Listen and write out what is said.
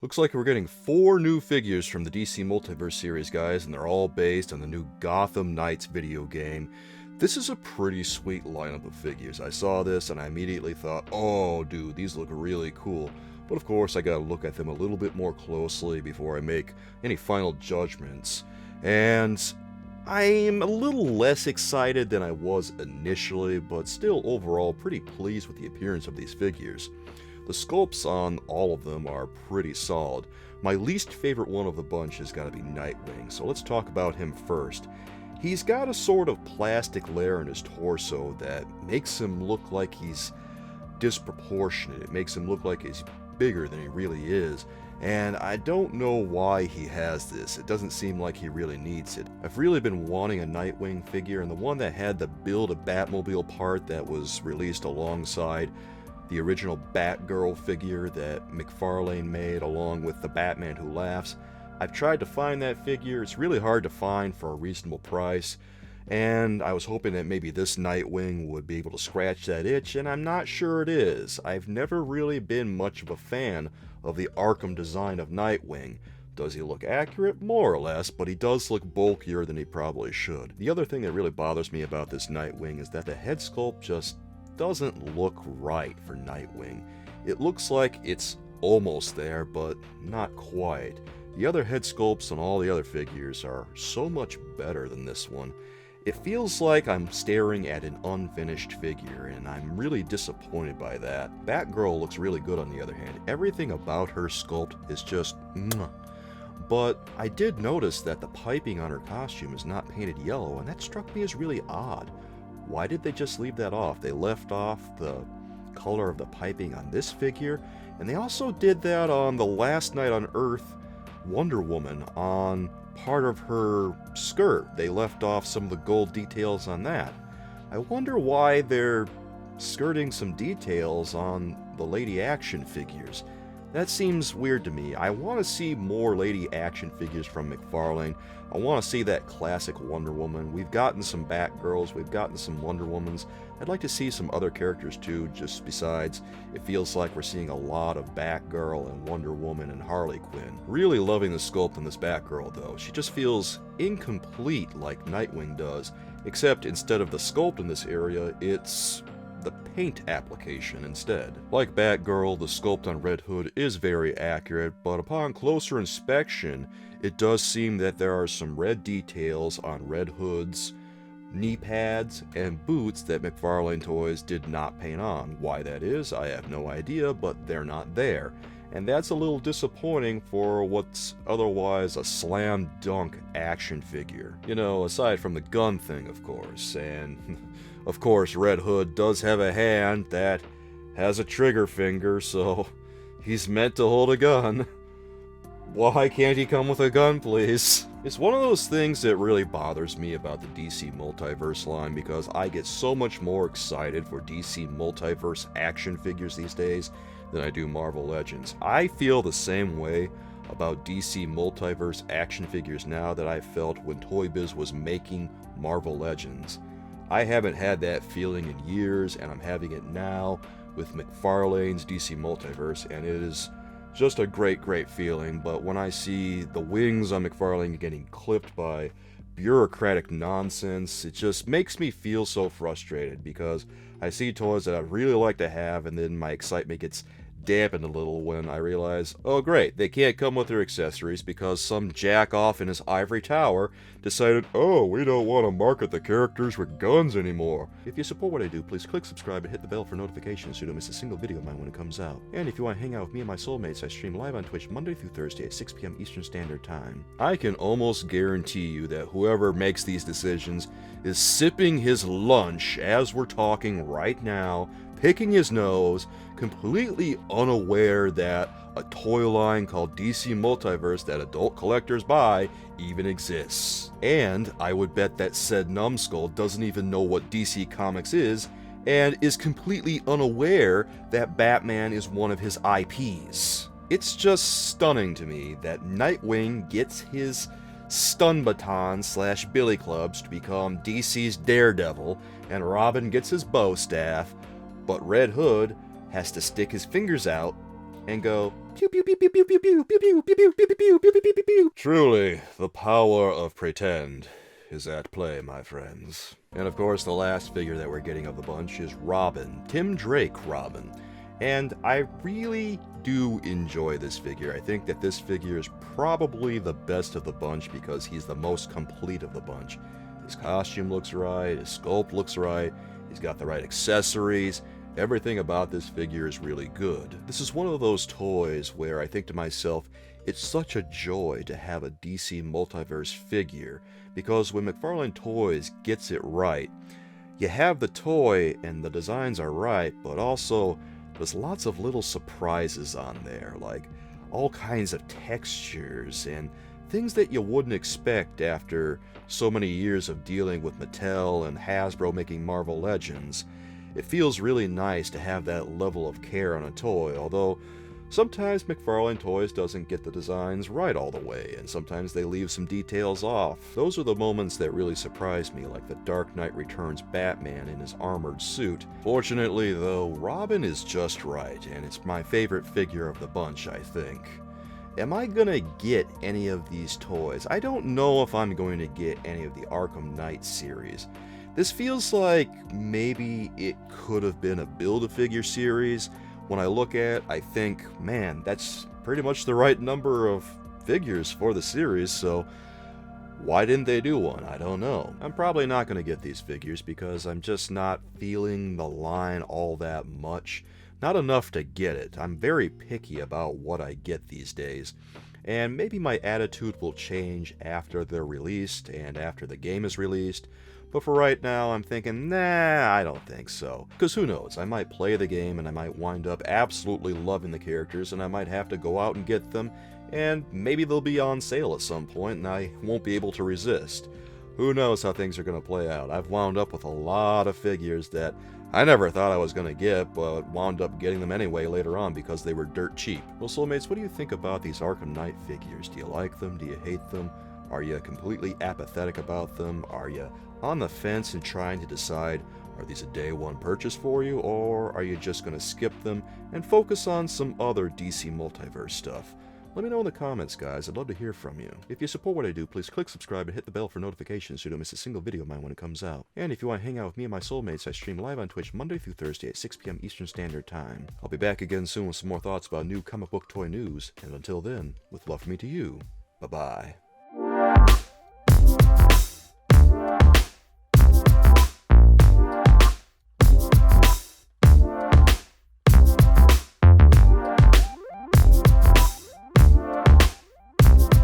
Looks like we're getting 4 new figures from the DC Multiverse series, guys, and they're all based on the new Gotham Knights video game. This is a pretty sweet lineup of figures. I saw this and I immediately thought, oh dude, these look really cool. But of course I gotta look at them a little bit more closely before I make any final judgments. And I'm a little less excited than I was initially, but still overall pretty pleased with the appearance of these figures. The sculpts on all of them are pretty solid. My least favorite one of the bunch has got to be Nightwing, so let's talk about him first. He's got a sort of plastic layer in his torso that makes him look like he's disproportionate. It makes him look like he's bigger than he really is, and I don't know why he has this. It doesn't seem like he really needs it. I've really been wanting a Nightwing figure, and the one that had the Build a Batmobile part that was released alongside the original Batgirl figure that McFarlane made along with the Batman Who Laughs. I've tried to find that figure. It's really hard to find for a reasonable price, and I was hoping that maybe this Nightwing would be able to scratch that itch, and I'm not sure it is. I've never really been much of a fan of the Arkham design of Nightwing. Does he look accurate? More or less, but he does look bulkier than he probably should. The other thing that really bothers me about this Nightwing is that the head sculpt just doesn't look right for Nightwing. It looks like it's almost there, but not quite. The other head sculpts on all the other figures are so much better than this one. It feels like I'm staring at an unfinished figure, and I'm really disappointed by that. Batgirl looks really good on the other hand. Everything about her sculpt is just mwah. But I did notice that the piping on her costume is not painted yellow, and that struck me as really odd. Why did they just leave that off? They left off the color of the piping on this figure, and they also did that on the Last Night on Earth Wonder Woman on part of her skirt. They left off some of the gold details on that. I wonder why they're skirting some details on the Lady Action figures. That seems weird to me. I want to see more Lady Action figures from McFarlane. I want to see that classic Wonder Woman. We've gotten some Batgirls, we've gotten some Wonder Womans. I'd like to see some other characters too, just besides it feels like we're seeing a lot of Batgirl and Wonder Woman and Harley Quinn. Really loving the sculpt in this Batgirl though. She just feels incomplete like Nightwing does, except instead of the sculpt in this area, it's the paint application instead. Like Batgirl, the sculpt on Red Hood is very accurate, but upon closer inspection, it does seem that there are some red details on Red Hood's knee pads and boots that McFarlane Toys did not paint on. Why that is, I have no idea, but they're not there. And that's a little disappointing for what's otherwise a slam dunk action figure. You know, aside from the gun thing, of course. And of course, Red Hood does have a hand that has a trigger finger, so he's meant to hold a gun. Why can't he come with a gun, please? It's one of those things that really bothers me about the DC Multiverse line, because I get so much more excited for DC Multiverse action figures these days than I do Marvel Legends. I feel the same way about DC Multiverse action figures now that I felt when Toy Biz was making Marvel Legends. I haven't had that feeling in years, and I'm having it now with McFarlane's DC Multiverse, and it is just a great feeling. But when I see the wings on McFarlane getting clipped by bureaucratic nonsense, it just makes me feel so frustrated, because I see toys that I'd really like to have, and then my excitement gets dampened a little when I realize, oh great, they can't come with their accessories because some jack-off in his ivory tower decided, oh, we don't want to market the characters with guns anymore. If you support what I do, please click subscribe and hit the bell for notifications so you don't miss a single video of mine when it comes out. And if you want to hang out with me and my soulmates, I stream live on Twitch Monday through Thursday at 6 p.m. Eastern Standard Time. I can almost guarantee you that whoever makes these decisions is sipping his lunch as we're talking right now, picking his nose, completely unaware that a toy line called DC Multiverse that adult collectors buy even exists. And I would bet that said numbskull doesn't even know what DC Comics is, and is completely unaware that Batman is one of his IPs. It's just stunning to me that Nightwing gets his stun baton / billy clubs to become DC's Daredevil, and Robin gets his bow staff, but Red Hood has to stick his fingers out and go, Truly, the power of pretend is at play, my friends. And of course, the last figure that we're getting of the bunch is Robin, Tim Drake Robin. And I really do enjoy this figure. I think that this figure is probably the best of the bunch because he's the most complete of the bunch. His costume looks right, his sculpt looks right, he's got the right accessories. Everything about this figure is really good. This is one of those toys where I think to myself, it's such a joy to have a DC Multiverse figure, because when McFarlane Toys gets it right, you have the toy and the designs are right, but also there's lots of little surprises on there, like all kinds of textures and things that you wouldn't expect after so many years of dealing with Mattel and Hasbro making Marvel Legends. It feels really nice to have that level of care on a toy, although sometimes McFarlane Toys doesn't get the designs right all the way, and sometimes they leave some details off. Those are the moments that really surprise me, like the Dark Knight Returns Batman in his armored suit. Fortunately, though, Robin is just right, and it's my favorite figure of the bunch, I think. Am I gonna get any of these toys? I don't know if I'm going to get any of the Arkham Knight series. This feels like maybe it could have been a Build-A-Figure series. When I look at it, I think, man, that's pretty much the right number of figures for the series, so why didn't they do one? I don't know. I'm probably not going to get these figures because I'm just not feeling the line all that much. Not enough to get it. I'm very picky about what I get these days. And maybe my attitude will change after they're released and after the game is released. But for right now, I'm thinking, nah, I don't think so. Because who knows, I might play the game and I might wind up absolutely loving the characters and I might have to go out and get them, and maybe they'll be on sale at some point and I won't be able to resist. Who knows how things are going to play out. I've wound up with a lot of figures that I never thought I was going to get, but wound up getting them anyway later on because they were dirt cheap. Well, Soulmates, what do you think about these Arkham Knight figures? Do you like them? Do you hate them? Are you completely apathetic about them? Are you on the fence and trying to decide, are these a day one purchase for you, or are you just going to skip them and focus on some other DC Multiverse stuff? Let me know in the comments, guys. I'd love to hear from you. If you support what I do, please click subscribe and hit the bell for notifications so you don't miss a single video of mine when it comes out. And if you want to hang out with me and my soulmates, I stream live on Twitch Monday through Thursday at 6 p.m. Eastern Standard Time. I'll be back again soon with some more thoughts about new comic book toy news, and until then, with love from me to you, bye-bye.